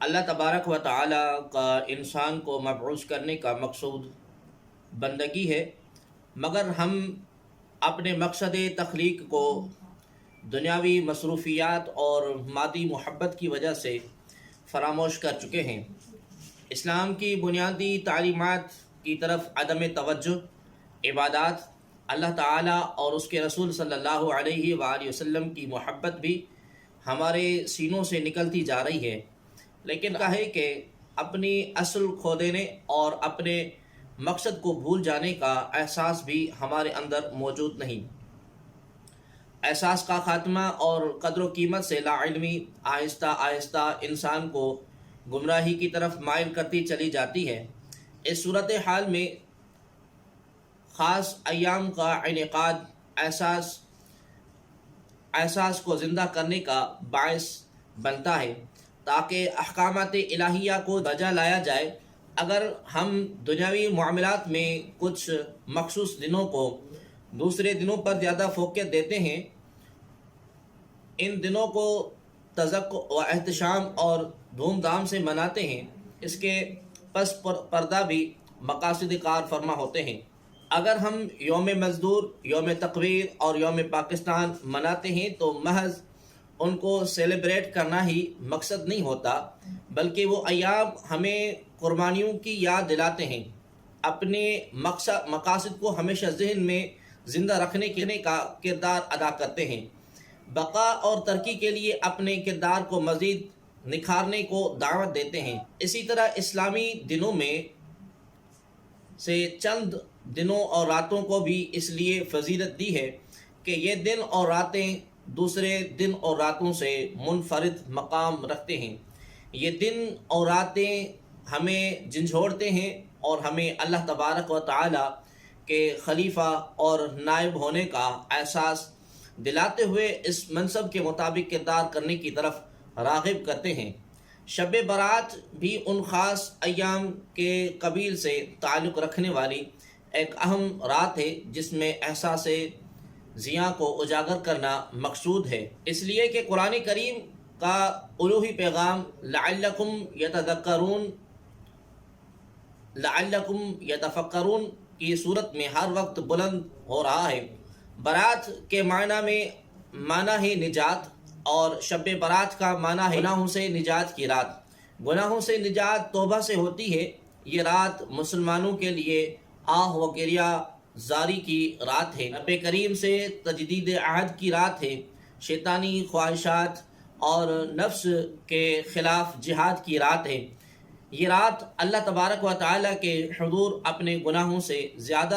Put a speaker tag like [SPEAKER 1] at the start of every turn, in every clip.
[SPEAKER 1] اللہ تبارک و تعالی کا انسان کو مبعوث کرنے کا مقصود بندگی ہے، مگر ہم اپنے مقصد تخلیق کو دنیاوی مصروفیات اور مادی محبت کی وجہ سے فراموش کر چکے ہیں۔ اسلام کی بنیادی تعلیمات کی طرف عدم توجہ، عبادات، اللہ تعالیٰ اور اس کے رسول صلی اللہ علیہ وآلہ وسلم کی محبت بھی ہمارے سینوں سے نکلتی جا رہی ہے، لیکن ہے کہ اپنی اصل کھو دینے اور اپنے مقصد کو بھول جانے کا احساس بھی ہمارے اندر موجود نہیں۔ احساس کا خاتمہ اور قدر و قیمت سے لا علمی آہستہ آہستہ انسان کو گمراہی کی طرف مائل کرتی چلی جاتی ہے۔ اس صورتحال میں خاص ایام کا انعقاد احساس کو زندہ کرنے کا باعث بنتا ہے تاکہ احکامات الہیہ کو بجا لایا جائے۔ اگر ہم دنیاوی معاملات میں کچھ مخصوص دنوں کو دوسرے دنوں پر زیادہ فوقیت دیتے ہیں، ان دنوں کو تذکر و احتشام اور دھوم دھام سے مناتے ہیں، اس کے پس پردہ بھی مقاصد کار فرما ہوتے ہیں۔ اگر ہم یوم مزدور، یوم تقریر اور یوم پاکستان مناتے ہیں تو محض ان کو سیلیبریٹ کرنا ہی مقصد نہیں ہوتا، بلکہ وہ ایام ہمیں قربانیوں کی یاد دلاتے ہیں، اپنے مقاصد کو ہمیشہ ذہن میں زندہ رکھنے کا کردار ادا کرتے ہیں، بقا اور ترقی کے لیے اپنے کردار کو مزید نکھارنے کو دعوت دیتے ہیں۔ اسی طرح اسلامی دنوں میں سے چند دنوں اور راتوں کو بھی اس لیے فضیلت دی ہے کہ یہ دن اور راتیں دوسرے دن اور راتوں سے منفرد مقام رکھتے ہیں۔ یہ دن اور راتیں ہمیں جھنجھوڑتے ہیں اور ہمیں اللہ تبارک و تعالی کے خلیفہ اور نائب ہونے کا احساس دلاتے ہوئے اس منصب کے مطابق کردار کرنے کی طرف راغب کرتے ہیں۔ شب برات بھی ان خاص ایام کے قبیل سے تعلق رکھنے والی ایک اہم رات ہے جس میں احساس ضیاء کو اجاگر کرنا مقصود ہے، اس لیے کہ قرآن کریم کا الوہی پیغام لعلکم یتفکرون کی صورت میں ہر وقت بلند ہو رہا ہے۔ برات کے معنی ہے نجات، اور شب برات کا معنی ہے گناہوں سے نجات کی رات۔ گناہوں سے نجات توبہ سے ہوتی ہے۔ یہ رات مسلمانوں کے لیے آہ و گریہ زاری کی رات ہے، نبی کریم سے تجدید عہد کی رات ہے، شیطانی خواہشات اور نفس کے خلاف جہاد کی رات ہے۔ یہ رات اللہ تبارک و تعالیٰ کے حضور اپنے گناہوں سے زیادہ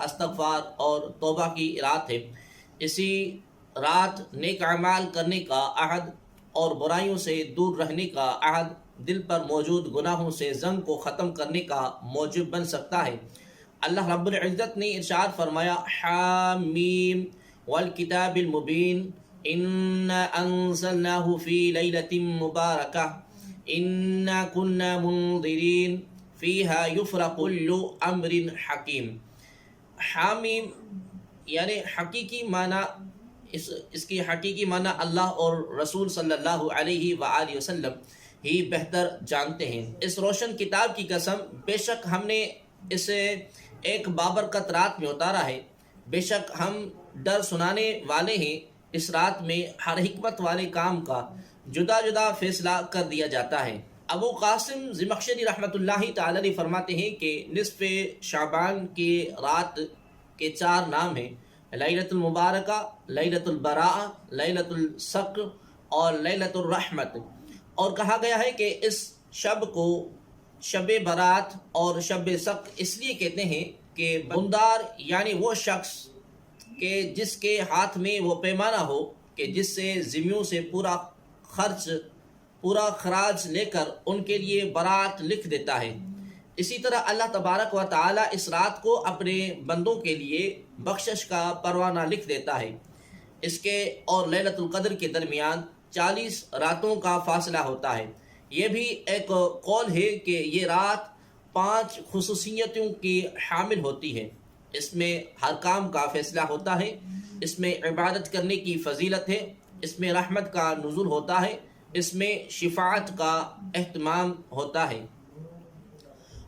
[SPEAKER 1] استغفار اور توبہ کی رات ہے۔ اسی رات نیک اعمال کرنے کا عہد اور برائیوں سے دور رہنے کا عہد دل پر موجود گناہوں سے زنگ کو ختم کرنے کا موجب بن سکتا ہے۔ اللہ رب العزت نے ارشاد فرمایا، حامیم والکتاب المبین انا انزلناہ فی لیلۃ مبارکہ انا کنا منذرین فیہا یفرق کل امر حکیم۔ حامیم یعنی حقیقی معنی، اس کی حقیقی معنی اللہ اور رسول صلی اللہ علیہ وآلہ وسلم ہی بہتر جانتے ہیں۔ اس روشن کتاب کی قسم، بے شک ہم نے اسے ایک بابرکت رات میں اتارا ہے، بے شک ہم ڈر سنانے والے ہیں۔ اس رات میں ہر حکمت والے کام کا جدا جدا فیصلہ کر دیا جاتا ہے۔ ابو قاسم زمخشری رحمۃ اللہ تعالی علیہ فرماتے ہیں کہ نصف شعبان کی رات کے 4 نام ہیں: لیلۃ المبارکہ، لیلۃ البراءہ، لیلۃ الصقر اور لیلۃ الرحمت۔ اور کہا گیا ہے کہ اس شب کو شب برات اور شب صقر اس لیے کہتے ہیں کہ بندار یعنی وہ شخص کہ جس کے ہاتھ میں وہ پیمانہ ہو کہ جس سے ذمیوں سے پورا خراج لے کر ان کے لیے برات لکھ دیتا ہے۔ اسی طرح اللہ تبارک و تعالی اس رات کو اپنے بندوں کے لیے بخشش کا پروانہ لکھ دیتا ہے۔ اس کے اور لیلۃ القدر کے درمیان 40 راتوں کا فاصلہ ہوتا ہے۔ یہ بھی ایک قول ہے کہ یہ رات 5 خصوصیتوں کی حامل ہوتی ہے۔ اس میں ہر کام کا فیصلہ ہوتا ہے، اس میں عبادت کرنے کی فضیلت ہے، اس میں رحمت کا نزول ہوتا ہے، اس میں شفاعت کا اہتمام ہوتا ہے۔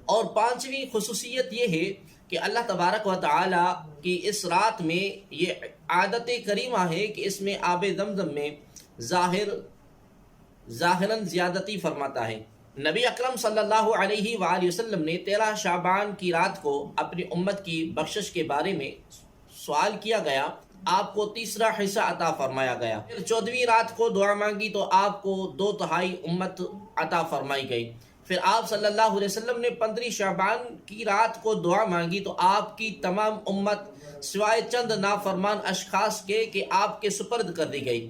[SPEAKER 1] اور پانچویں خصوصیت یہ ہے کہ اللہ تبارک و تعالی کی اس رات میں یہ عادت کریمہ ہے کہ اس میں آب زمزم میں ظاہراً زیادتی فرماتا ہے۔ نبی اکرم صلی اللہ علیہ وآلہ وسلم نے 13 شعبان کی رات کو اپنی امت کی بخشش کے بارے میں سوال کیا گیا، آپ کو تیسرا حصہ عطا فرمایا گیا۔ پھر 14ویں رات کو دعا مانگی تو آپ کو 2/3 امت عطا فرمائی گئی۔ پھر آپ صلی اللہ علیہ وسلم نے 15 شعبان کی رات کو دعا مانگی تو آپ کی تمام امت سوائے چند نافرمان اشخاص کے آپ کے سپرد کر دی گئی۔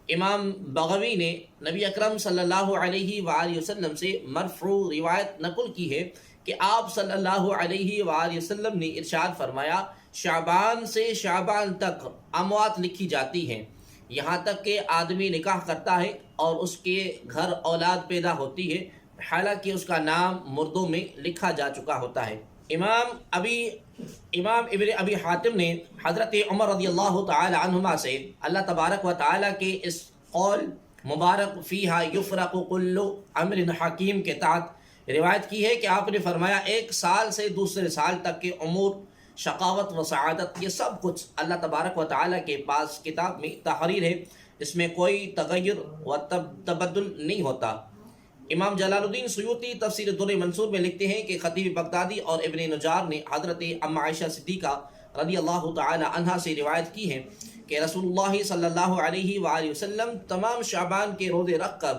[SPEAKER 1] امام بغوی نے نبی اکرم صلی اللہ علیہ وآلہ وسلم سے مرفوع روایت نقل کی ہے کہ آپ صلی اللہ علیہ وآلہ وسلم نے ارشاد فرمایا، شعبان سے شعبان تک اموات لکھی جاتی ہیں، یہاں تک کہ آدمی نکاح کرتا ہے اور اس کے گھر اولاد پیدا ہوتی ہے، حالانکہ اس کا نام مردوں میں لکھا جا چکا ہوتا ہے۔ امام ابن ابی حاتم نے حضرت عمر رضی اللہ تعالی عنہما سے اللہ تبارک و تعالی کے اس قول مبارک فیہا یفرق کل امر حکیم کے تحت روایت کی ہے کہ آپ نے فرمایا، ایک سال سے دوسرے سال تک کے امور، شقاوت و سعادت، یہ سب کچھ اللہ تبارک و تعالی کے پاس کتاب میں تحریر ہے، اس میں کوئی تغیر و تبدل نہیں ہوتا۔ امام جلال الدین سیوطی تفسیر در منصور میں لکھتے ہیں کہ خطیب بغدادی اور ابن نجار نے حضرت ام عائشہ صدیقہ رضی اللہ تعالی عنہا سے روایت کی ہے کہ رسول اللہ صلی اللہ علیہ وآلہ وسلم تمام شعبان کے روزے رکھ کر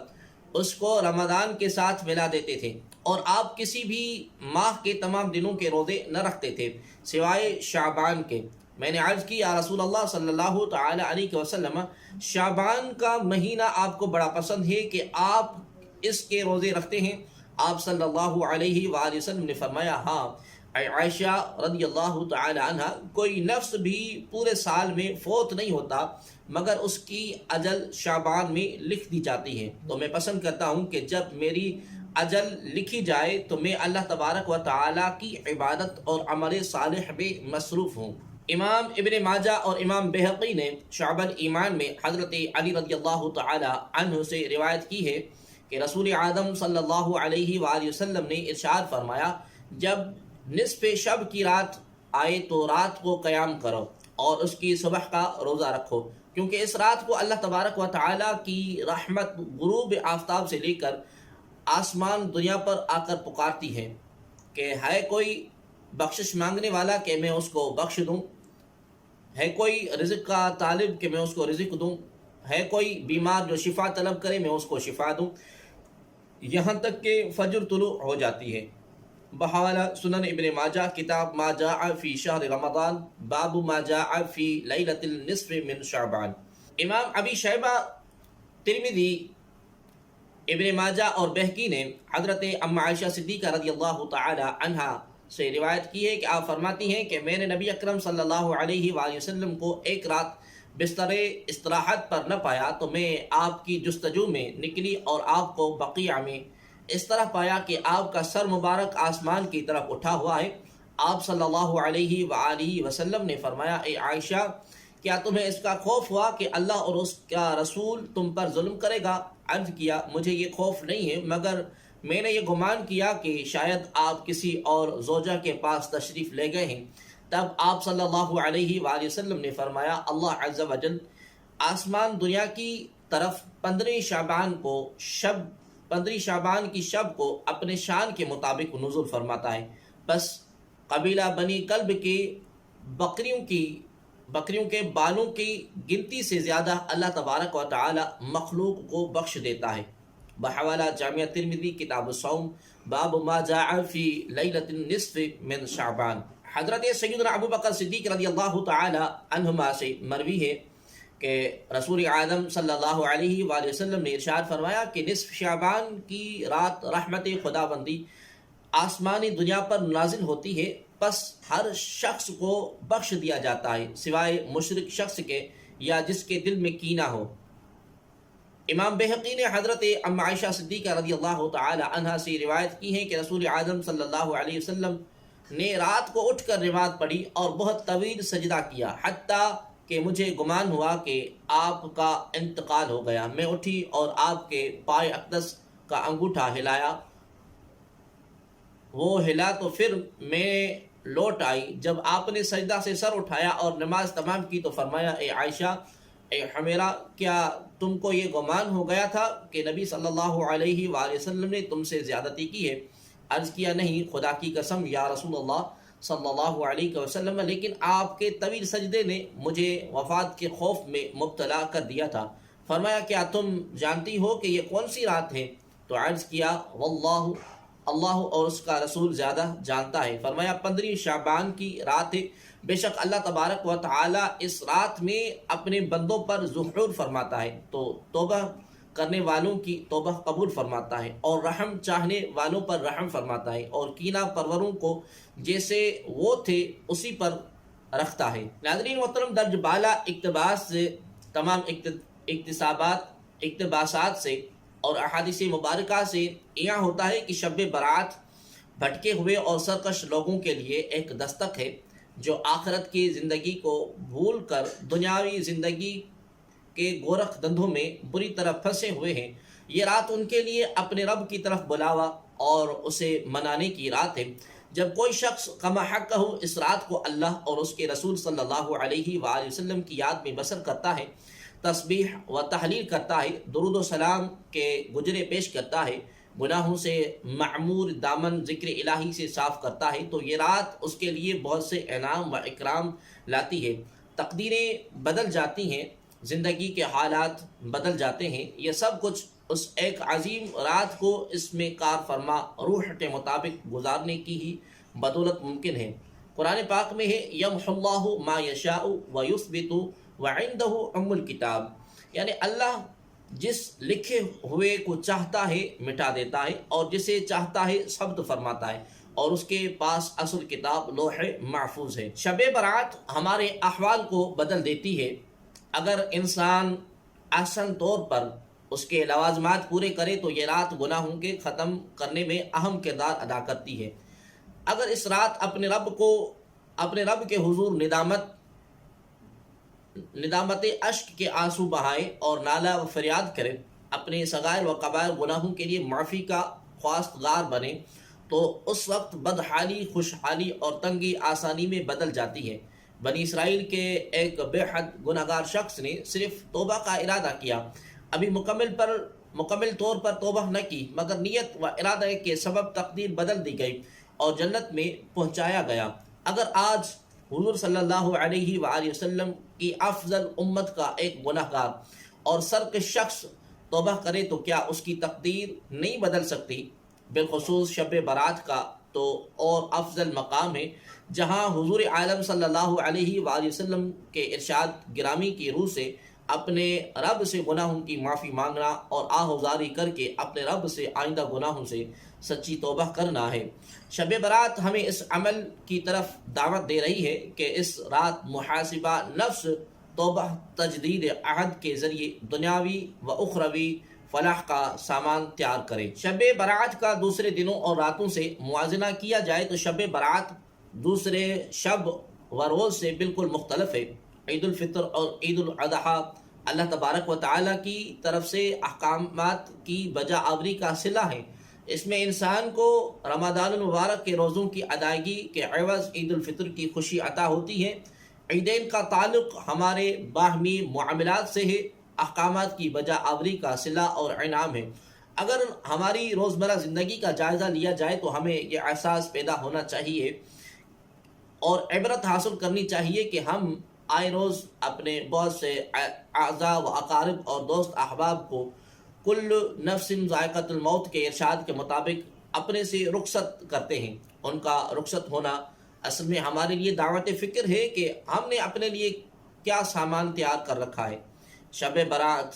[SPEAKER 1] اس کو رمضان کے ساتھ ملا دیتے تھے، اور آپ کسی بھی ماہ کے تمام دنوں کے روزے نہ رکھتے تھے سوائے شعبان کے۔ میں نے عرض کی، یا رسول اللہ صلی اللہ تعالی علیہ وسلم، شعبان کا مہینہ آپ کو بڑا پسند ہے کہ آپ اس کے روزے رکھتے ہیں؟ آپ صلی اللہ علیہ وآلہ وسلم نے فرمایا، ہاں اے عائشہ رضی اللہ تعالی عنہ، کوئی نفس بھی پورے سال میں فوت نہیں ہوتا مگر اس کی اجل شعبان میں لکھ دی جاتی ہے، تو میں پسند کرتا ہوں کہ جب میری اجل لکھی جائے تو میں اللہ تبارک و تعالی کی عبادت اور عمل صالح میں مصروف ہوں۔ امام ابن ماجہ اور امام بہقی نے شعب الایمان میں حضرت علی رضی اللہ تعالی عنہ سے روایت کی ہے کہ رسول اعظم صلی اللہ علیہ وآلہ وسلم نے ارشاد فرمایا، جب نصف شب کی رات آئے تو رات کو قیام کرو اور اس کی صبح کا روزہ رکھو، کیونکہ اس رات کو اللہ تبارک و تعالی کی رحمت غروب آفتاب سے لے کر آسمان دنیا پر آ کر پکارتی ہے کہ ہے کوئی بخشش مانگنے والا کہ میں اس کو بخش دوں، ہے کوئی رزق کا طالب کہ میں اس کو رزق دوں، ہے کوئی بیمار جو شفا طلب کرے میں اس کو شفا دوں، یہاں تک کہ فجر طلوع ہو جاتی ہے۔ بحوالہ سنن ابن ماجہ، کتاب ما جاء فی شہر رمضان، باب ما جاء فی لیلۃ النصف من شعبان۔ امام ابی شیبہ، ترمذی، ابن ماجہ اور بہقی نے حضرت ام عائشہ صدیقہ رضی اللہ تعالی عنہا سے روایت کی ہے کہ آپ فرماتی ہیں کہ میں نے نبی اکرم صلی اللہ علیہ وآلہ وسلم کو ایک رات بستر استراحت پر نہ پایا تو میں آپ کی جستجو میں نکلی اور آپ کو بقیع میں اس طرح پایا کہ آپ کا سر مبارک آسمان کی طرف اٹھا ہوا ہے۔ آپ صلی اللہ علیہ وآلہ وسلم نے فرمایا، اے عائشہ، کیا تمہیں اس کا خوف ہوا کہ اللہ اور اس کا رسول تم پر ظلم کرے گا؟ عرض کیا، مجھے یہ خوف نہیں ہے، مگر میں نے یہ گمان کیا کہ شاید آپ کسی اور زوجہ کے پاس تشریف لے گئے ہیں۔ تب آپ صلی اللہ علیہ وآلہ وسلم نے فرمایا، اللہ عز و جل آسمان دنیا کی طرف 15 شعبان کی شب کو اپنے شان کے مطابق نزول فرماتا ہے، بس قبیلہ بنی کلب کے بکریوں کے بالوں کی گنتی سے زیادہ اللہ تبارک و تعالی مخلوق کو بخش دیتا ہے۔ بحوالہ جامعہ ترمذی، کتاب الصوم، باب ما جاء فی لیلۃ النصف من شعبان۔ حضرت سیدنا ابو بکر صدیق رضی اللہ تعالی عنہما سے مروی ہے کہ رسول اعظم صلی اللہ علیہ وآلہ وسلم نے ارشاد فرمایا کہ نصف شعبان کی رات رحمت خداوندی آسمانی دنیا پر نازل ہوتی ہے، پس ہر شخص کو بخش دیا جاتا ہے سوائے مشرک شخص کے یا جس کے دل میں کینہ ہو۔ امام بہقی نے حضرت ام عائشہ صدیقہ رضی اللہ تعالی عنہا سے روایت کی ہے کہ رسول اعظم صلی اللہ علیہ وسلم نے رات کو اٹھ کر نماز پڑھی اور بہت طویل سجدہ کیا، حتیٰ کہ کہ مجھے گمان ہوا کہ آپ کا انتقال ہو گیا۔ میں اٹھی اور آپ کے پائے اقدس کا انگوٹھا ہلایا، وہ ہلا تو پھر میں لوٹ آئی۔ جب آپ نے سجدہ سے سر اٹھایا اور نماز تمام کی تو فرمایا، اے عائشہ، اے حمیرہ، کیا تم کو یہ گمان ہو گیا تھا کہ نبی صلی اللہ علیہ وآلہ وسلم نے تم سے زیادتی کی ہے؟ عرض کیا، نہیں خدا کی قسم یا رسول اللہ صلی اللہ علیہ وسلم، لیکن آپ کے طویل سجدے نے مجھے وفات کے خوف میں مبتلا کر دیا تھا۔ فرمایا، کیا تم جانتی ہو کہ یہ کون سی رات ہے؟ تو عرض کیا، واللہ، اللہ اور اس کا رسول زیادہ جانتا ہے۔ فرمایا، 15 شعبان کی رات ہے۔ بے شک اللہ تبارک و تعالی اس رات میں اپنے بندوں پر ظہور فرماتا ہے تو توبہ کرنے والوں کی توبہ قبول فرماتا ہے، اور رحم چاہنے والوں پر رحم فرماتا ہے، اور کینہ پروروں کو جیسے وہ تھے اسی پر رکھتا ہے۔ ناظرین محترم، درج بالا اقتباس سے، تمام اقتباسات سے اور احادیث مبارکہ سے یہاں ہوتا ہے کہ شب برات بھٹکے ہوئے اور سرکش لوگوں کے لیے ایک دستک ہے جو آخرت کی زندگی کو بھول کر دنیاوی زندگی کے گورکھ دندھوں میں بری طرح پھنسے ہوئے ہیں۔ یہ رات ان کے لیے اپنے رب کی طرف بلاوا اور اسے منانے کی رات ہے۔ جب کوئی شخص کما حق ہو اس رات کو اللہ اور اس کے رسول صلی اللہ علیہ وآلہ وسلم کی یاد میں بسر کرتا ہے، تسبیح و تحلیل کرتا ہے، درود و سلام کے گجرے پیش کرتا ہے، گناہوں سے معمور دامن ذکر الہی سے صاف کرتا ہے، تو یہ رات اس کے لیے بہت سے انعام و اکرام لاتی ہے۔ تقدیریں بدل جاتی ہیں، زندگی کے حالات بدل جاتے ہیں۔ یہ سب کچھ اس ایک عظیم رات کو اس میں کار فرما روح کے مطابق گزارنے کی ہی بدولت ممکن ہے۔ قرآن پاک میں ہے، یمحو اللہ ما یشاء ویثبت وعندہ ام الکتاب، یعنی اللہ جس لکھے ہوئے کو چاہتا ہے مٹا دیتا ہے، اور جسے چاہتا ہے ثبت فرماتا ہے، اور اس کے پاس اصل کتاب لوح محفوظ ہے۔ شب برات ہمارے احوال کو بدل دیتی ہے۔ اگر انسان احسن طور پر اس کے لوازمات پورے کرے تو یہ رات گناہوں کے ختم کرنے میں اہم کردار ادا کرتی ہے۔ اگر اس رات اپنے رب کے حضور ندامت اشک کے آنسو بہائے اور نالہ و فریاد کرے، اپنے صغائر و کبائر گناہوں کے لیے معافی کا خواستگار بنے، تو اس وقت بدحالی خوشحالی اور تنگی آسانی میں بدل جاتی ہے۔ بنی اسرائیل کے ایک بے حد گناہگار شخص نے صرف توبہ کا ارادہ کیا، ابھی مکمل طور پر توبہ نہ کی، مگر نیت و ارادہ کے سبب تقدیر بدل دی گئی اور جنت میں پہنچایا گیا۔ اگر آج حضور صلی اللہ علیہ وآلہ وسلم کی افضل امت کا ایک گناہگار اور سرکش شخص توبہ کرے تو کیا اس کی تقدیر نہیں بدل سکتی؟ بالخصوص شب برات کا تو اور افضل مقام ہے، جہاں حضور عالم صلی اللہ علیہ وآلہ وسلم کے ارشاد گرامی کی روح سے اپنے رب سے گناہوں کی معافی مانگنا اور آہوزاری کر کے اپنے رب سے آئندہ گناہوں سے سچی توبہ کرنا ہے۔ شب برات ہمیں اس عمل کی طرف دعوت دے رہی ہے کہ اس رات محاسبہ نفس، توبہ، تجدید عہد کے ذریعے دنیاوی و اخروی فلاح کا سامان تیار کرے۔ شب برات کا دوسرے دنوں اور راتوں سے موازنہ کیا جائے تو شب برات دوسرے شب و روز سے بالکل مختلف ہے۔ عید الفطر اور عید الاضحیٰ اللہ تبارک و تعالیٰ کی طرف سے احکامات کی بجا آوری کا صلہ ہے۔ اس میں انسان کو رمضان المبارک کے روزوں کی ادائیگی کے عوض عید الفطر کی خوشی عطا ہوتی ہے۔ عیدین کا تعلق ہمارے باہمی معاملات سے ہے، احکامات کی بجا آوری کا صلہ اور انعام ہے۔ اگر ہماری روزمرہ زندگی کا جائزہ لیا جائے تو ہمیں یہ احساس پیدا ہونا چاہیے اور عبرت حاصل کرنی چاہیے کہ ہم آئے روز اپنے بہت سے اعزاء و اقارب اور دوست احباب کو کل نفس ذائقۃ الموت کے ارشاد کے مطابق اپنے سے رخصت کرتے ہیں۔ ان کا رخصت ہونا اصل میں ہمارے لیے دعوت فکر ہے کہ ہم نے اپنے لیے کیا سامان تیار کر رکھا ہے۔ شب برات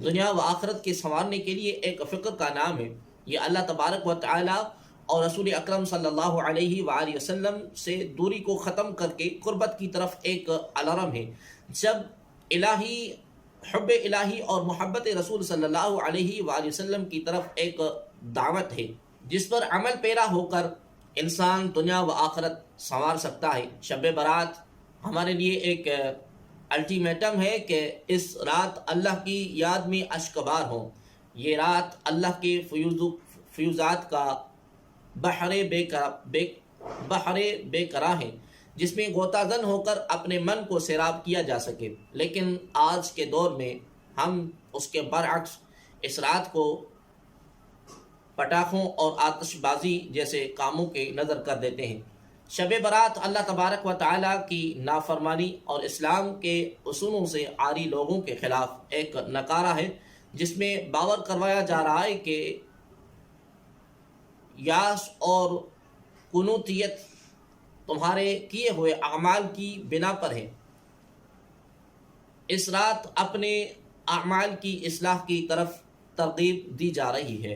[SPEAKER 1] دنیا و آخرت کے سنوارنے کے لیے ایک فکر کا نام ہے۔ یہ اللہ تبارک و تعالی اور رسول اکرم صلی اللہ علیہ وآلہ وسلم سے دوری کو ختم کر کے قربت کی طرف ایک الارم ہے۔ جب حب الہی اور محبت رسول صلی اللہ علیہ وآلہ وسلم کی طرف ایک دعوت ہے جس پر عمل پیرا ہو کر انسان دنیا و آخرت سنوار سکتا ہے۔ شب برات ہمارے لیے ایک الٹیمیٹم ہے کہ اس رات اللہ کی یاد میں اشکبار ہوں۔ یہ رات اللہ کے فیوزات کا بحر بے کرا ہے، جس میں غوطہ زن ہو کر اپنے من کو سیراب کیا جا سکے۔ لیکن آج کے دور میں ہم اس کے برعکس اس رات کو پٹاخوں اور آتش بازی جیسے کاموں کے نظر کر دیتے ہیں۔ شب برات اللہ تبارک و تعالیٰ کی نافرمانی اور اسلام کے اصولوں سے عاری لوگوں کے خلاف ایک نکارہ ہے، جس میں باور کروایا جا رہا ہے کہ یاس اور قنوطیت تمہارے کیے ہوئے اعمال کی بنا پر ہے۔ اس رات اپنے اعمال کی اصلاح کی طرف ترغیب دی جا رہی ہے۔